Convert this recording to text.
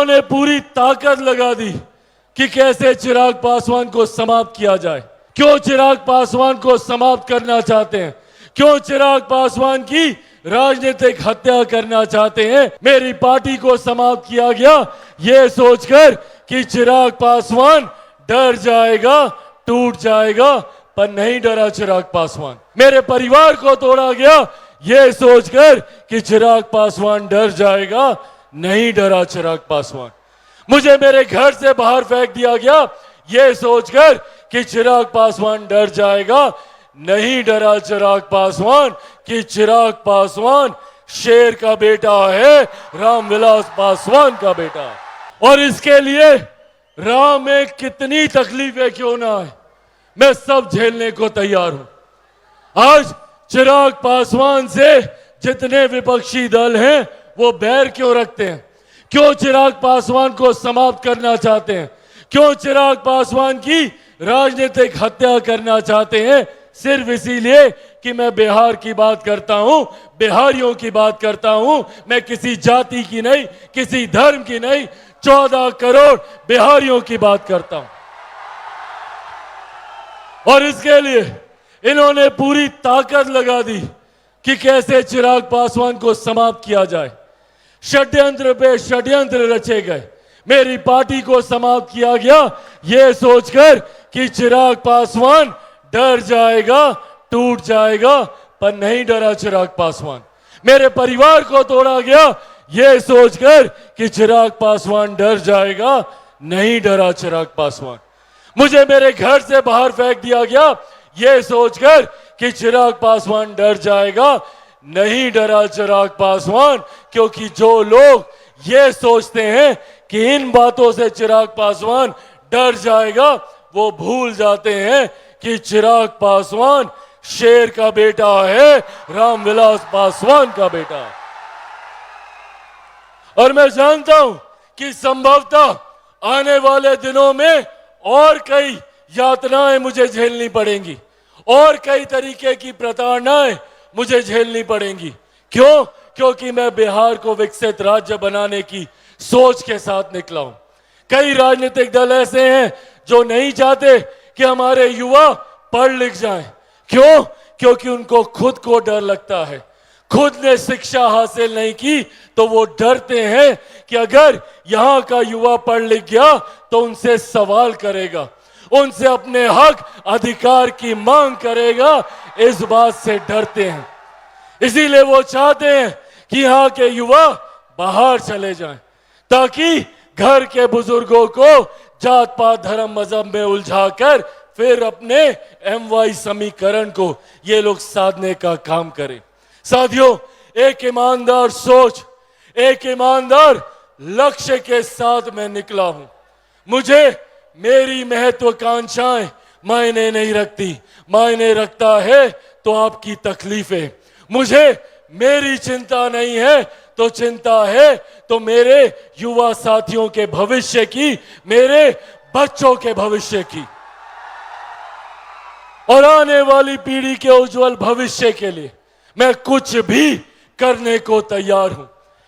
इन्होंने पूरी ताकत लगा दी कि कैसे चिराग पासवान को समाप्त किया जाए। क्यों चिराग पासवान को समाप्त करना चाहते हैं? क्यों चिराग पासवान की राजनीतिक हत्या करना चाहते हैं? मेरी पार्टी को समाप्त किया गया ये सोचकर कि चिराग पासवान डर जाएगा, टूट जाएगा, पर नहीं डरा चिराग पासवान। मेरे परिवार को तोड़ा गया ये सोचकर कि चिराग पासवान डर जाएगा, नहीं डरा चिराग पासवान। मुझे मेरे घर से बाहर फेंक दिया गया ये सोचकर कि चिराग पासवान डर जाएगा, नहीं डरा चिराग पासवान। कि चिराग पासवान शेर का बेटा है, रामविलास पासवान का बेटा। और इसके लिए राम में कितनी तकलीफें क्यों ना आए, मैं सब झेलने को तैयार हूं। आज चिराग पासवान से जितने विपक्षी दल हैं वो बैर क्यों रखते हैं? क्यों चिराग पासवान को समाप्त करना चाहते हैं? क्यों चिराग पासवान की राजनीतिक हत्या करना चाहते हैं? सिर्फ इसीलिए कि मैं बिहार की बात करता हूं, बिहारियों की बात करता हूं। मैं किसी जाति की नहीं, किसी धर्म की नहीं, 14 करोड़ बिहारियों की बात करता हूं। और इसके लिए इन्होंने पूरी ताकत लगा दी कि कैसे चिराग पासवान को समाप्त किया जाए। षड्यंत्र पे षड्यंत्र रचे गए। मेरी पार्टी को समाप्त किया गया ये सोचकर कि चिराग पासवान डर जाएगा, टूट जाएगा, पर नहीं डरा चिराग पासवान। मेरे परिवार को तोड़ा गया ये सोचकर कि चिराग पासवान डर जाएगा, नहीं डरा चिराग पासवान। मुझे मेरे घर से बाहर फेंक दिया गया ये सोचकर कि चिराग पासवान डर जाएगा, नहीं डरा चिराग पासवान। क्योंकि जो लोग ये सोचते हैं कि इन बातों से चिराग पासवान डर जाएगा, वो भूल जाते हैं कि चिराग पासवान शेर का बेटा है, रामविलास पासवान का बेटा। और मैं जानता हूं कि संभवतः आने वाले दिनों में और कई यातनाएं मुझे झेलनी पड़ेंगी, और कई तरीके की प्रताड़नाएं मुझे झेलनी पड़ेंगी। क्यों? क्योंकि मैं बिहार को विकसित राज्य बनाने की सोच के साथ निकला हूं। कई राजनीतिक दल ऐसे हैं जो नहीं चाहते कि हमारे युवा पढ़ लिख जाएं। क्यों? क्योंकि उनको खुद को डर लगता है। खुद ने शिक्षा हासिल नहीं की तो वो डरते हैं कि अगर यहां का युवा पढ़ लिख गया तो उनसे सवाल करेगा, उनसे अपने हक अधिकार की मांग करेगा। इस बात से डरते हैं, इसीलिए वो चाहते हैं कि यहाँ के युवा बाहर चले जाएं, ताकि घर के बुजुर्गों को जात पात धर्म मजहब में उलझाकर फिर अपने MY समीकरण को ये लोग साधने का काम करें। साथियों, एक ईमानदार सोच, एक ईमानदार लक्ष्य के साथ मैं निकला हूं। मुझे मेरी महत्वाकांक्षाएं मायने नहीं रखती, मायने रखता है तो आपकी तकलीफें। मुझे मेरी चिंता नहीं है तो चिंता है तो मेरे युवा साथियों के भविष्य की, मेरे बच्चों के भविष्य की, और आने वाली पीढ़ी के उज्जवल भविष्य के लिए मैं कुछ भी करने को तैयार हूं।